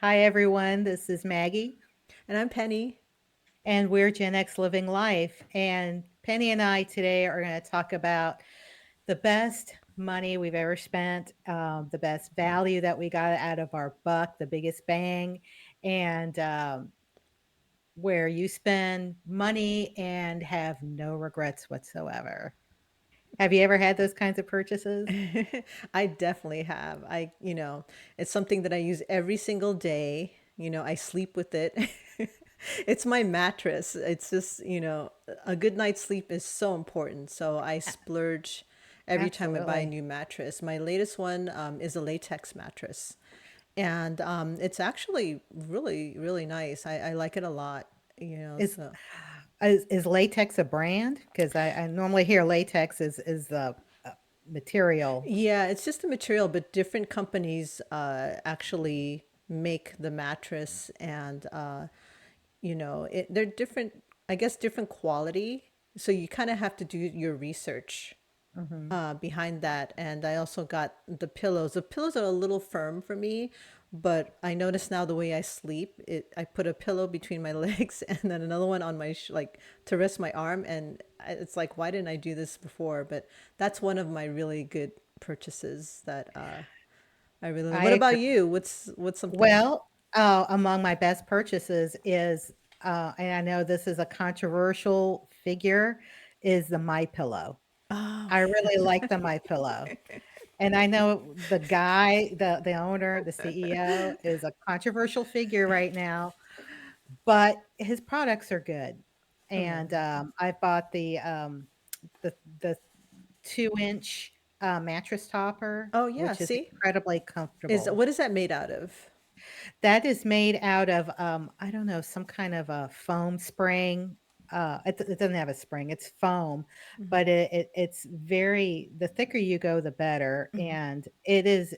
Hi, everyone. This is Maggie, And I'm Penny. and we're Gen X Living Life. And Penny and I today are going to talk about the best money we've ever spent, the best value that we got out of our buck, the biggest bang, and where you spend money and have no regrets whatsoever. Have you ever had those kinds of purchases? I definitely have. It's something that I use every single day. I sleep with it. It's my mattress. It's just, a good night's sleep is so important. So I splurge every time I buy a Absolutely. new mattress. My latest one is a latex mattress. And it's actually really, really nice. I like it a lot, Is so. is latex a brand? Because I normally hear latex is the material. Yeah, it's just the material, but different companies actually make the mattress, and they're different. I guess different quality. So you kind of have to do your research Mhm. behind that. And I also got the pillows. The pillows are a little firm for me, but I notice now the way I sleep, I put a pillow between my legs and then another one on my like to rest my arm, and it's like, why didn't I do this before? But that's one of my really good purchases that I really love. I What about agree. you? What's something? Well, among my best purchases is, and I know this is a controversial figure, is the My Pillow. Oh, I really like the My Pillow, and I know the guy, the owner, the CEO is a controversial figure right now, but his products are good. And I bought the the 2-inch mattress topper, oh yeah. which is See, incredibly is comfortable. what is that made out of? That is made out of, I don't know, some kind of a foam spring. It doesn't have a spring, it's foam, but it's very the thicker you go, the better, and it is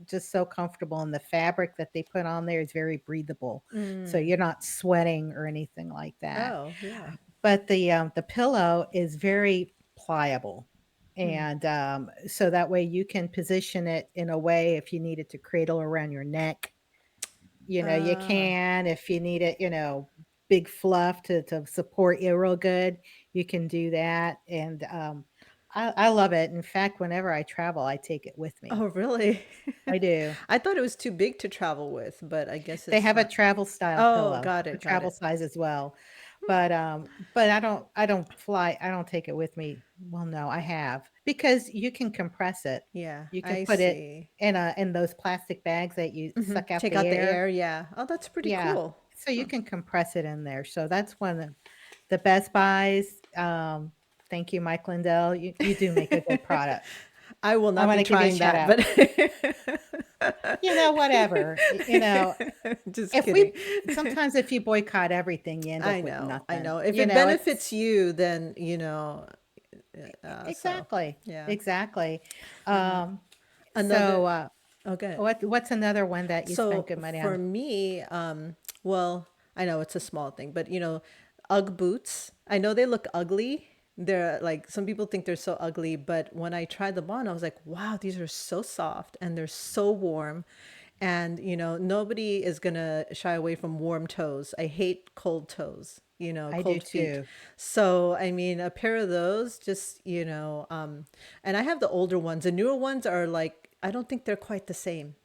just so comfortable, and the fabric that they put on there is very breathable, so you're not sweating or anything like that. Oh yeah. But the pillow is very pliable, and, so that way you can position it in a way if you need it to cradle around your neck, you Uh, can. If you need it, big fluff to support you real good, you can do that, and, I love it. In fact, whenever I travel, I take it with me. oh really? I do. I thought it was too big to travel with, but I guess They it's have a not. travel style Oh, pillow, got a it, got travel it. size as well, but I don't take it with me. Well, no, I have, because you can compress it. Yeah, You can I put it see. in those plastic bags that you suck out Take the out the air. air, yeah. Oh, that's pretty Yeah, cool. so you can compress it in there, so that's one of the best buys. Thank you, Mike Lindell, you do make a good product. I will I not be wanna give you a trying shout that, out. but Whatever, just if kidding. we sometimes if you boycott everything, you end up I with know, I nothing, know. If it it's benefits you, then, so exactly, yeah. exactly. Uh, Um, another, so, oh, good. what's another one that you spent So good money for on? me, well, I know it's a small thing, but UGG boots. I know they look ugly. They're like some people think they're so ugly, but when I tried them on, I was like, wow, these are so soft and they're so warm. And nobody is gonna shy away from warm toes. I hate cold toes, I do cold feet. too. So I mean, a pair of those, just and I have the older ones. The newer ones are like, I don't think they're quite the same.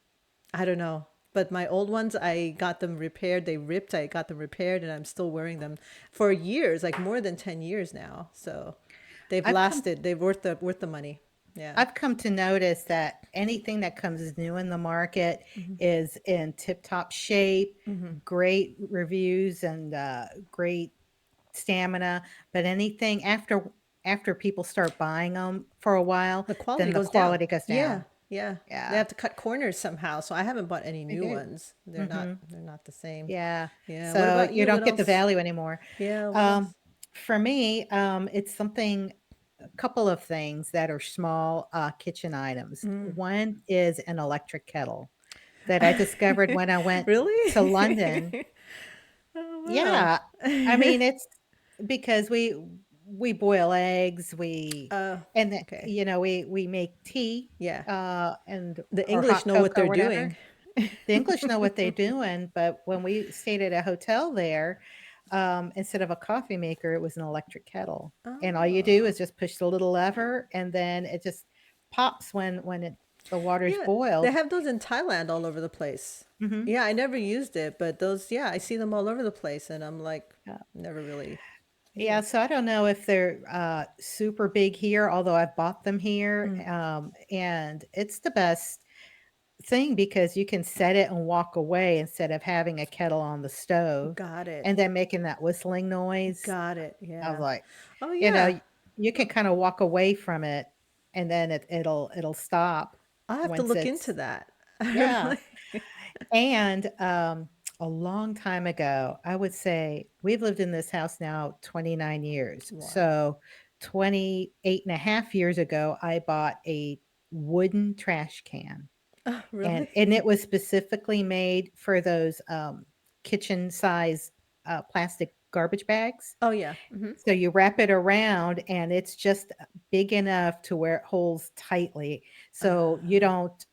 I don't know. But my old ones, I got them repaired. They ripped. I got them repaired, and I'm still wearing them for years, like more than 10 years now. So they've I've come lasted. They've worth the money. Yeah. I've come to notice that anything that comes new in the market is in tip-top shape, great reviews, and, great stamina, but anything after people start buying them for a while, The quality then the goes down. quality goes Yeah, down. yeah. They Yeah, have to cut corners somehow. So I haven't bought any they new do. ones. They're not. Mhm. They're not the same. Yeah. Yeah. What So about you you? What don't get the else? value anymore. Yeah. What Um, else? for me, it's something a couple of things that are small, kitchen items. One is an electric kettle that I discovered when I went to London. Really? Oh Yeah. I wow. mean, it's because we boil eggs, we Oh, and the okay. we make tea, Yeah. and The or English hot know what cocoa, they're whatever. doing. The English know what they're doing, but when we stayed at a hotel there, instead of a coffee maker, it was an electric kettle, and all you do Oh. is just push the little lever, and then it just pops the water's Yeah, they boiled. have those in Thailand all over the place. Mhm. Yeah, I never used it, but those, yeah, I see them all over the place, and I'm like, Yeah. never really, Yeah, yeah. so I don't know if they're, super big here, although I've bought them here, Mm, and it's the best thing because you can set it and walk away instead of having a kettle on the stove got it. and then making that whistling noise. Got it. I was Yeah. like, Oh, you know, yeah. you can kinda walk away from it and then it'll stop I'll have to once look into it's that. yeah, Really? and, a long time ago, I would say we've lived in this house now 29 years, Wow. so 28 and a half years ago, I bought a wooden trash can, Oh, and really? it was specifically made for those, kitchen size, plastic garbage bags. Oh, yeah. Hmm. So you wrap it around and it's just big enough to where it holds tightly. So you Uh, don't,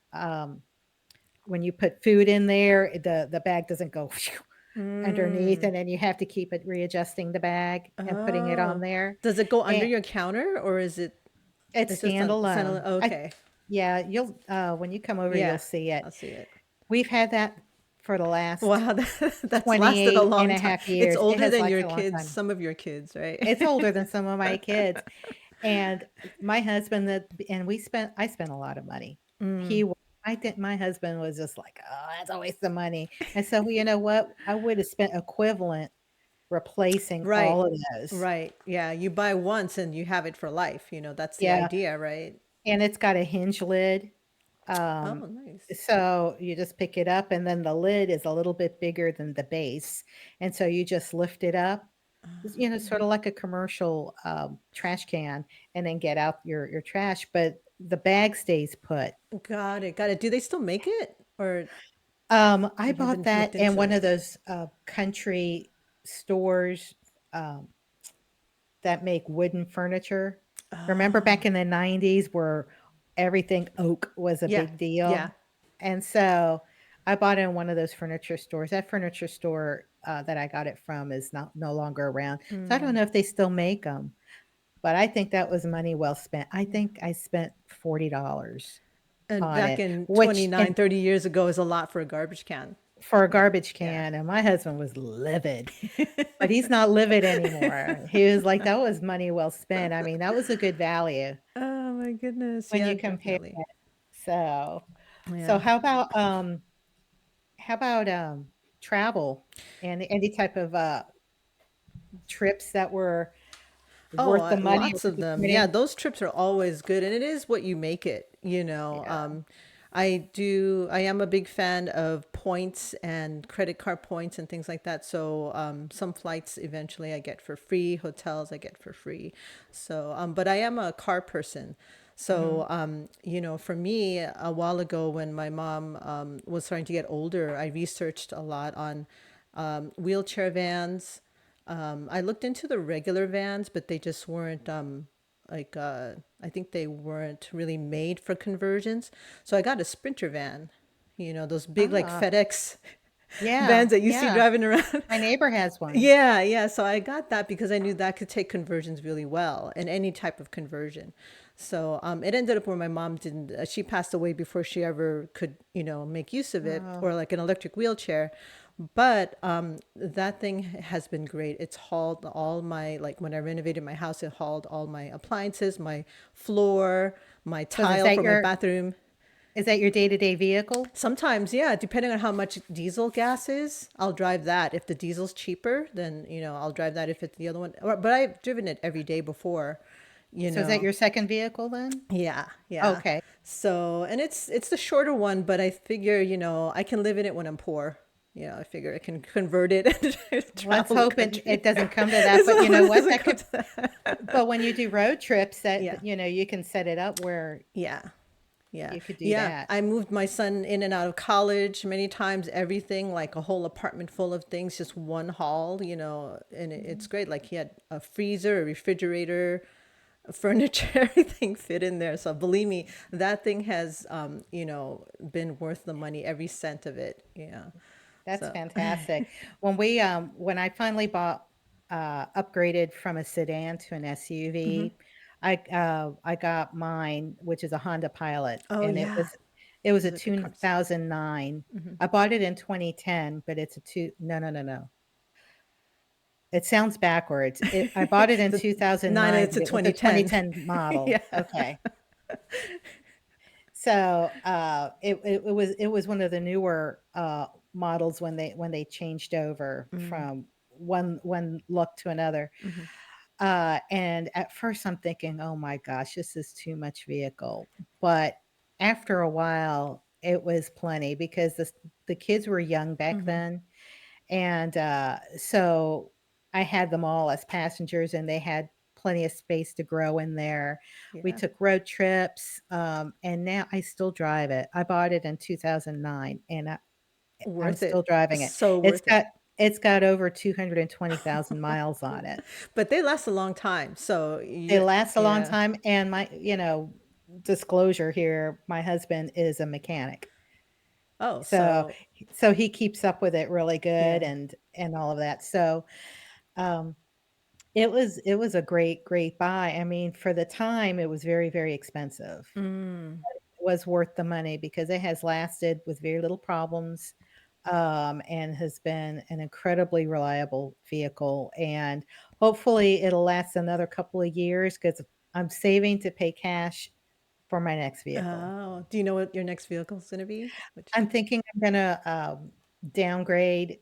when you put food in there, the bag doesn't go underneath mm. and then you have to keep it readjusting the bag and putting it on Oh, there. does it go under And your counter or is it, it's it's just on standalone? standalone. Okay. Yeah, you'll, when you come over, you'll Yeah, see it. I'll see it. We've had that for the last Wow, that's lasted a 28 and long a time. half It's years. It older has than your lasted a long kids, time. some of your kids, right? It's older than some of my kids, and my husband that and I spent a lot of money. He Mm, wa I think my husband was just like, "Oh, that's a waste of money." And so, you know what? I would have spent equivalent replacing right, all of those. right. Yeah, you buy once and you have it for life, that's the Yeah, idea, right? and it's got a hinge lid, Oh, nice. so you just pick it up, and then the lid is a little bit bigger than the base, and so you just lift it up. Sorta like a commercial, trash can and then get out your trash, but the bag stays put. Got it, got it. Do they still make it? Or I you bought haven't that looked in into one it? of those, country stores, um, that make wooden furniture. Remember back Oh, in the '90s where everything oak was a yeah, big yeah. deal? And so, I bought it in one of those furniture stores. That furniture store, that I got it from is no longer around. So I don't Mm. know if they still make them. But I think that was money well spent. I think I spent $40 And on back it, in which 29, and 30 years ago is a lot for a garbage can. for a garbage Yeah. can, and my husband was livid, but he's not livid anymore. He was like, "That was money well spent." I mean, that was a good value Oh my goodness. when Yeah, you compare definitely. it. So so Yeah. how about, travel and any type of, trips that were Oh, worth the money or lots worth of the them. Yeah, spending? those trips are always good, and it is what you make it. Yeah. I am a big fan of points and credit card points and things like that. So, some flights eventually I get for free, hotels I get for free. So, but I am a car person. Mhm. So, for me, a while ago when my mom was starting to get older, I researched a lot on wheelchair vans. I looked into the regular vans, but they just weren't like I think they weren't really made for conversions. So I got a Sprinter van, those big like Ah, FedEx yeah, vans that you see yeah. driving around. My neighbor has one. Yeah, yeah. So I got that because I knew that could take conversions really well and any type of conversion. So it ended up where my mom didn't, she passed away before she ever could, make use of it Oh, or like an electric wheelchair. But that thing has been great. It's hauled all my, like when I renovated my house, it hauled all my appliances, my floor, my so tile for my bathroom. is that your day-to-day vehicle? Sometimes, yeah, depending on how much diesel gas is, I'll drive that. If the diesel's cheaper, then, I'll drive that if it's the other one. But I've driven it every day before, you So is that know. your second vehicle then? Yeah, yeah. Okay. So, and it's the shorter one, but I figure, I can live in it when I'm poor. I figure I can convert it and Let's travel the hope it country. doesn't come to that, but you know It what? doesn't That come could to that. but when you do road trips Yeah. you can set it up where Yeah. Yeah. you could do Yeah. that. I moved my son in and out of college many times, everything like a whole apartment full of things, just one haul, and it's Mhm. great. Like he had a freezer, a refrigerator, furniture, everything fit in there. So believe me, that thing has, been worth the money, every cent of it. Yeah. That's So, fantastic. When I finally upgraded from a sedan to an hmm. SUV, I got mine, which is a Honda Pilot, Oh and yeah, it was a those are good cars. 2009. Hmm. I bought it in 2010, but it's a two no, no, no, no. It sounds backwards. I bought it in The nine, 2009, it's but a it was a 2010. 2010 model. Yeah. Okay. So, it was one of the newer, models when they changed over Mm, from one look to another, hmm. and at first I'm thinking, "Oh my gosh, this is too much vehicle," but after a while, it was plenty because the kids were young back Hmm. then, and, so I had them all as passengers, and they had plenty of space to grow in there. We Yeah. took road trips, and now I still drive it. I bought it in 2009, and I'm Worth still it. driving it. So It's worth it. got it's got over 220,000 miles on it. But they last a long time. So They you, last a long yeah. time, and disclosure here, my husband is a mechanic. Oh, So so so he keeps up with it really good yeah. and all of that. So, um it was a great buy. I mean, for the time, it was very, very expensive. Mm. It was worth the money because it has lasted with very little problems, and has been an incredibly reliable vehicle, and hopefully, it'll last another couple of years because 'cause I'm saving to pay cash for my next vehicle. Oh, do you know what your next vehicle is gonna be? Which? I'm thinking I'm gonna, downgrade,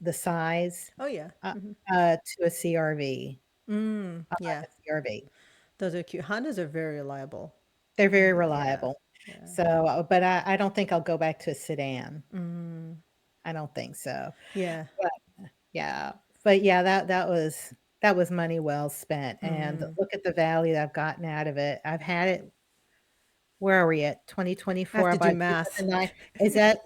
the size, Oh yeah. uh, Hmm. to a CRV, Mm, a yeah. Honda CRV. Those are cute. Hondas are very reliable. They're very Yeah. reliable. Yeah. So, but I don't think I'll go back to a sedan. Mm, I don't think so. yeah. But yeah. But yeah, that was money well spent, and Mm. look at the value I've gotten out of it. I've had it where are we at? I have 2024, to do about math. 2009. Is that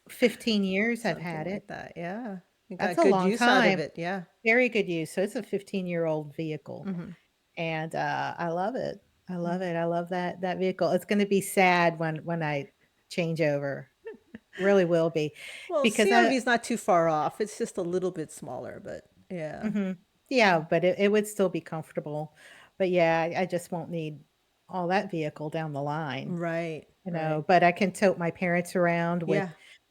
15 years I've Something had it? like that. Yeah. You That's got a good long use out of time. it. Yeah. Very good use. So it's a 15-year-old vehicle, Hmm. and, I love it. I love Mm. it. I love that vehicle. It's gonna be sad when I change over. Really will be, Well, because CRV is not too far off. It's just a little bit smaller, but yeah. mhm. Yeah, but it would still be comfortable. But yeah, I just won't need all that vehicle down the line, Right. Right. but I can tote my parents around Yeah.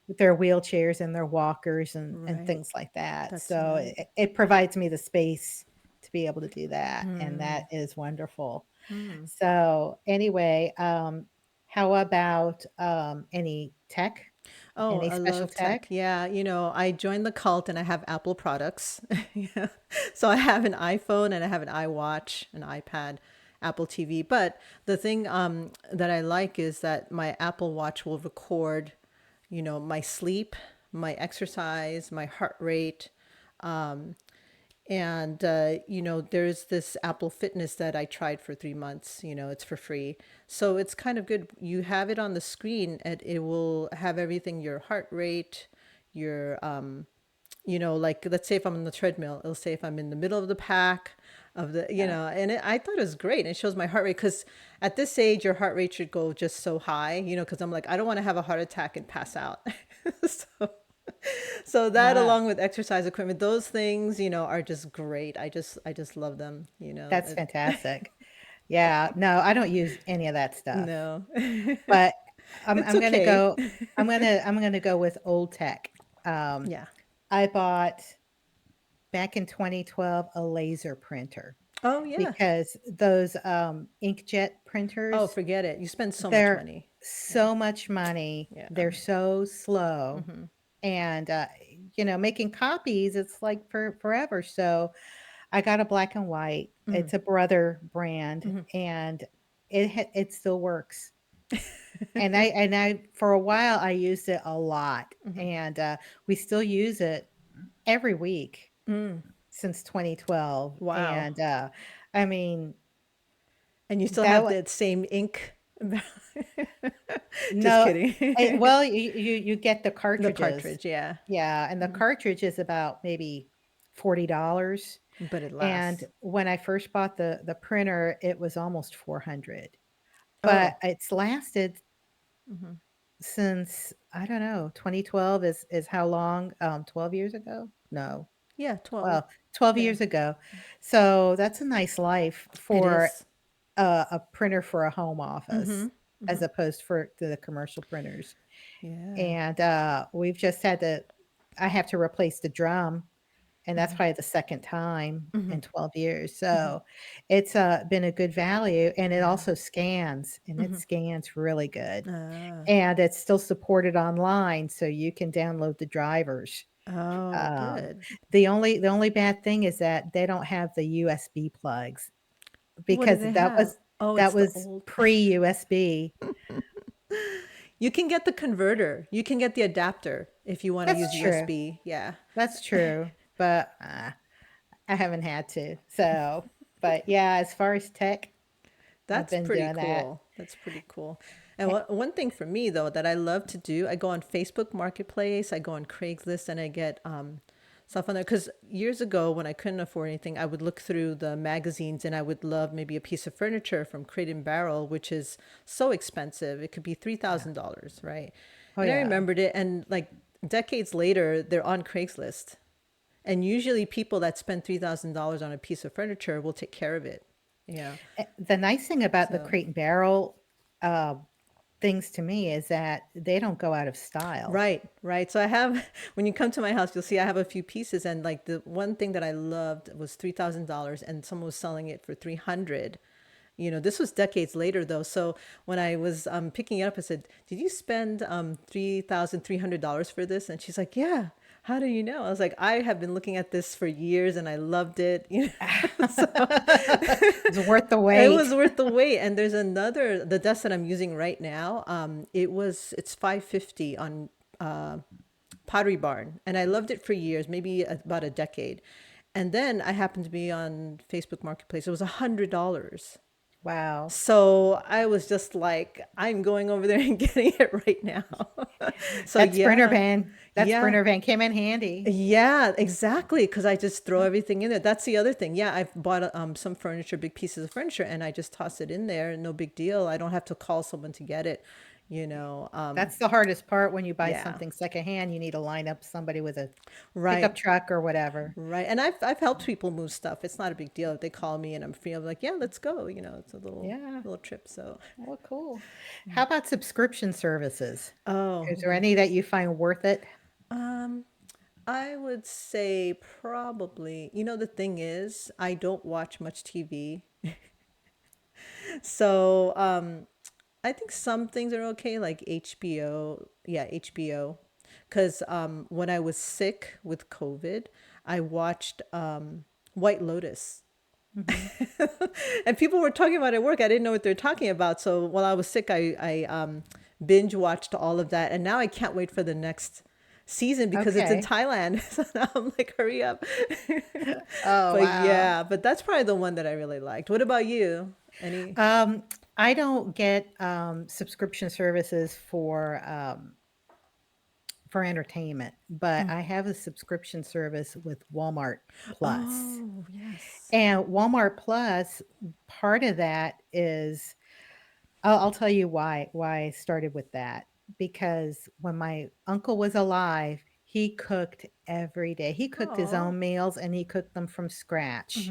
with their wheelchairs and their walkers and Right. things like that. That's So right. it provides me the space to be able to do that, and that Mm. is wonderful. Mm. So anyway, how about, any tech? Oh, Any I special love tech. tech? Yeah, I joined the cult and I have Apple products. Yeah. So I have an iPhone and I have an iWatch, an iPad, Apple TV. But the thing that I like is that my Apple Watch will record, my sleep, my exercise, my heart rate. And, there's this Apple Fitness that I tried for 3 months. It's for free. So it's kind of good. You have it on the screen and it will have everything, your heart rate, your, like let's say if I'm on the treadmill, it'll say if I'm in the middle of the pack Yeah. and I thought it was great. It shows my heart rate because at this age, your heart rate should go just so high, because I'm like, I don't want to have a heart attack and pass out. So so that Ah, along with exercise equipment, those things, are just great. I just love them, that's fantastic. Yeah, no, I don't use any of that stuff, No. but It's I'm gonna okay. go I'm gonna go with old tech. Um, Yeah. I bought back in 2012 a laser printer Oh yeah. because those, inkjet Oh, printers, forget it. You spend so much they're money. Yeah. so much money, Yeah. they're so slow, Hmm. and, making copies, it's like forever, so I got a black and white. Hmm. It's a Brother brand, Hmm. and it still works. And I for a while, I used it a lot, Hmm. and, we still use it every week Mm. since 2012, Wow. and, I mean, And you still that have wa that same ink? Just no, kidding. well, you get the The cartridges. cartridge, yeah. Yeah, and the Hmm. cartridge is about maybe $40. But it And lasts. when I first bought the printer, it was almost 400. But Oh. it's lasted Hmm. since, I don't know, 2012 is how long? 12 years ago? No, Yeah, 12. 12 Yeah. years ago. So that's a nice life It for is. a printer for a home Mm-hmm. office Mm-hmm. as opposed for to the commercial printers. Yeah. And we've just had to, I have to replace the drum, and that's Mm-hmm. probably the second time Mm-hmm. in 12 years. Mm-hmm. So it's been a good value, and it Yeah. also scans, and it Mm-hmm. scans really good. Ah. And it's still supported online, so you can download the drivers. Oh, Um, good. the only bad thing is that they don't have the USB plugs What do because they that have? was Oh, that it's the was old. pre-USB. You can get the converter. You can get the adapter if you want to That's use true. USB. Yeah. That's true, but I haven't had to. So, but yeah, as far as tech, I've That's been pretty doing that. cool. That's pretty cool. And one thing for me though that I love to do, I go on Facebook Marketplace, I go on Craigslist, and I get stuff on there. Because years ago, when I couldn't afford anything, I would look through the magazines, and I would love maybe a piece of furniture from Crate and Barrel, which is so expensive. It could be Yeah. $3,000, right? Oh And I yeah. remembered it, and like decades later, they're on Craigslist. And usually, people that spend $3,000 on a piece of furniture will take care of it. Yeah. The nice thing about the So. Crate and Barrel uh, things to me is that they don't go out of style. Right, right. So I have, when you come to my house, you'll see I have a few pieces, and like the one thing that I loved was $3,000, and someone was selling it for 300. You know, this was decades later though. So when I was picking it up, I said, "Did you spend $3,300 for this?" And she's like, "Yeah." How do you know? I was like, "I have been looking at this for years, and I loved it." You know, so It's worth the it was wait. worth the wait. And there's another, the desk that I'm using right now. It's 550 on Pottery Barn, and I loved it for years, maybe about a decade. And then I happened to be on Facebook Marketplace. It was $100. Wow. So I was just like, I'm going over there and getting it right now. So That sprinter yeah, van, that yeah. sprinter van came in handy. Yeah, exactly. Because I just throw everything in there. That's the other thing. Yeah, I've bought some furniture, big pieces of furniture, and I just toss it in there. No big deal. I don't have to call someone to get it. You know. That's the hardest part when you buy Yeah. something secondhand. You need to line up somebody with a pickup Right. truck or whatever. Right. And I've helped people move stuff. It's not a big deal if they call me and I'm free. I'm like, yeah, let's go. You know, it's a Yeah. little trip. So. Oh, cool. How about subscription services? Oh, Is there yeah. any that you find worth it? Um, I would say probably. You know, the thing is, I don't watch much TV. So, I think some things are okay, like HBO. Yeah, HBO. Because when I was sick with COVID, I watched White Lotus. Hmm. And people were talking about it at work. I didn't know what they're talking about. So while I was sick, I binge watched all of that. And now I can't wait for the next season because it's in Okay. Thailand. So now I'm like, hurry up. Oh, But wow. yeah, but that's probably the one that I really liked. What about you? Any? Um, I don't get subscription services for entertainment, but I have a subscription service with Walmart Plus. Oh, yes. And Walmart Plus, part of that is I'll tell you why I started with that. Because when my uncle was alive, he cooked every day. He cooked his Oh. own meals and he cooked them from scratch.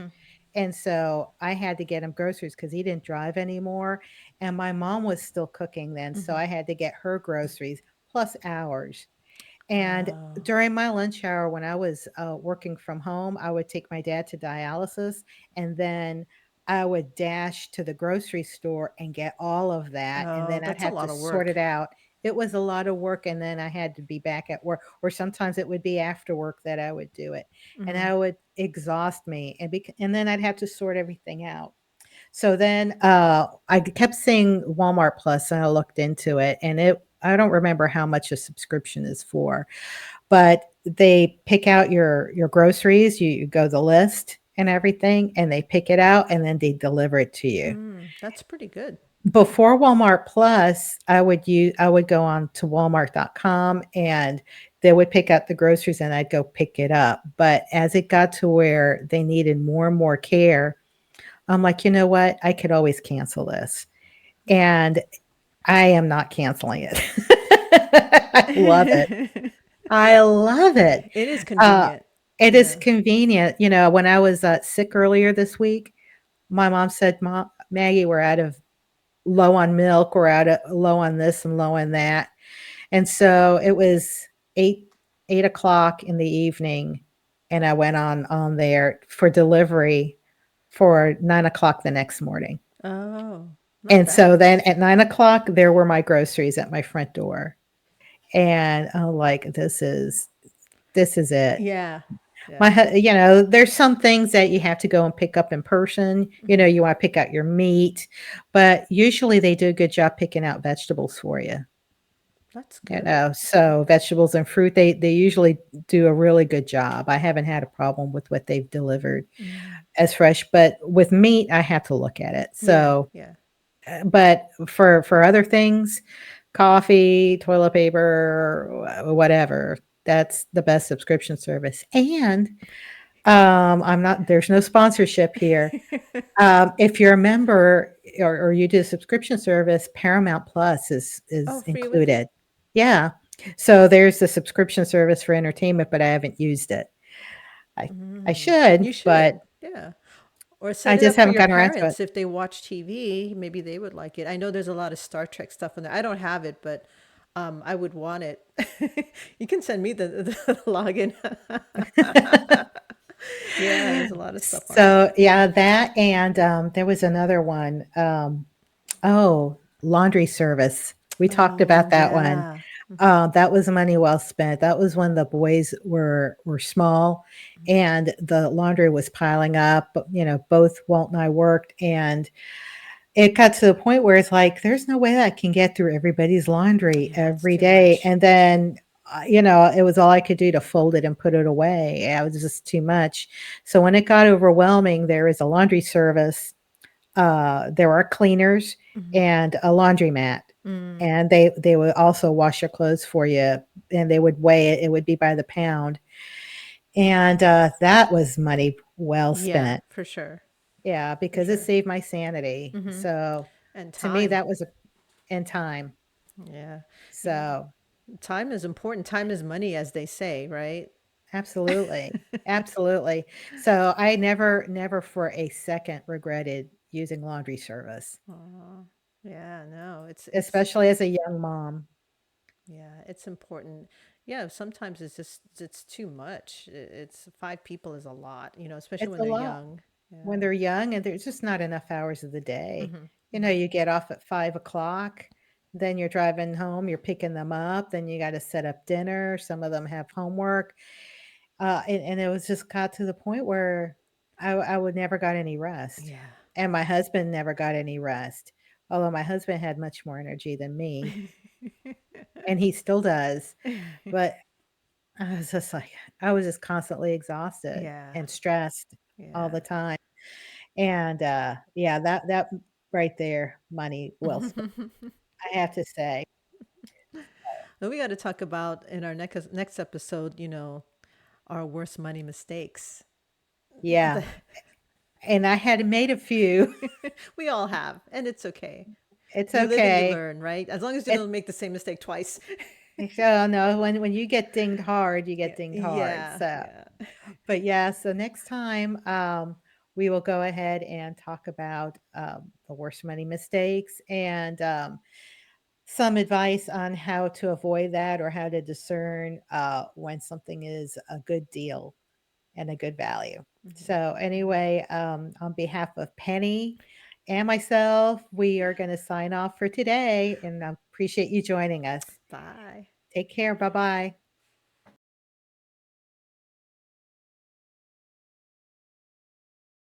And so I had to get him groceries because he didn't drive anymore. And my mom was still cooking then. So I had to get her groceries plus ours. And Oh. during my lunch hour, when I was working from home, I would take my dad to dialysis, and then I would dash to the grocery store and get all of that, and Oh, then I'd that's a have to lot of sort it work. out. It was a lot of work, and then I had to be back at work, or sometimes it would be after work that I would do it, and I would exhaust me, and then I'd have to sort everything out. So then I kept seeing Walmart Plus, and I looked into it, and I don't remember how much a subscription is for, but they pick out your groceries, you go the list and everything, and they pick it out, and then they deliver it to you. That's pretty good. Before Walmart Plus, I would go on to walmart.com, and they would pick up the groceries and I'd go pick it up. But as it got to where they needed more and more care, I'm like, you know what? I could always cancel this. And I am not canceling it. I love it. It I love it. is Uh, convenient. it is Yeah. convenient. You know, when I was sick earlier this week, my mom said, "Mom, Maggie, we're out of low on milk. We're out of low on this and low on that." And so it was 8 o'clock in the evening, and I went on there for delivery for 9 o'clock the next morning. Oh, not And so bad. then at 9 o'clock, there were my groceries at my front door. And I'm like, this is it. Yeah. Yeah. You know, there's some things that you have to go and pick up in person. You know, Hmm. you want to pick out your meat, but usually they do a good job picking out vegetables for you. That's You good. know, so vegetables and fruit, they usually do a really good job. I haven't had a problem with what they've delivered Mm. as fresh, but with meat, I have to look at it. Yeah. So, Yeah. but for other things, coffee, toilet paper, whatever, that's the best subscription service. And I'm not. There's no sponsorship here. If you're a member or you do a subscription service, Paramount Plus Oh, is free with it? included. Yeah. So there's the subscription service for entertainment, but I haven't used it. I I Mm. should, You but should. Yeah. Or I set it just up for haven't your gotten around to it. parents if they watch TV. Maybe they would like it. I know there's a lot of Star Trek stuff in there. I don't have it, but I would want it. You can send me the login. Yeah, there's a lot of stuff on So there. yeah, that and there was another one. Oh, laundry service. We talked Oh, about that one. yeah. Hmm. That was money well spent. That was when the boys were small and the laundry was piling up. You know, both Walt and I worked, and it got to the point where it's like, there's no way that I can get through everybody's laundry Yeah, it's every too day. much. And then, you know, it was all I could do to fold it and put it away. It was just too much. So when it got overwhelming, there is a laundry service. There are cleaners Hmm. and a laundromat. Mm. And they would also wash your clothes for you, and they would weigh it. It would be by the pound, and that was money well Yeah, spent. for sure. Yeah, For because it sure. saved my sanity. Hmm. So And to me, time. that was a and time. Yeah. Y- So Time is important. Time is money, as they say, right? absolutely, absolutely. So I never for a second regretted using laundry service, Oh, yeah, no, it's especially as a young mom. yeah, it's important. Yeah, sometimes it's too much. It's 5 people is a lot, especially It's when a they're lot young. when Yeah. they're young, and there's just not enough hours of the day. Hmm. You know, Hmm. you get off at 5 o'clock, then you're driving home, you're picking them up, then you got to set up dinner. Some of them have homework. And it was just got to the point where I would never got any rest. Yeah. And my husband never got any rest. Although my husband had much more energy than me, and he still does. But I was just like, I was just constantly exhausted Yeah. and stressed all Yeah. the time. And yeah, that right there, money well spent, I have to say. Well, we got to talk about in our next episode, our worst money mistakes. Yeah. The- And I had made a few. we all have, and it's okay. It's You live and you okay. learn, right? As long as you It's don't make the same mistake twice. oh no, when you get dinged hard, you get Yeah. dinged hard. Yeah. So, Yeah. but yeah, so next time we will go ahead and talk about the worst money mistakes and some advice on how to avoid that or how to discern when something is a good deal and a good value. Hmm. So, anyway, on behalf of Penny and myself, we are going to sign off for today and I appreciate you joining us. Bye. Take care. Bye bye.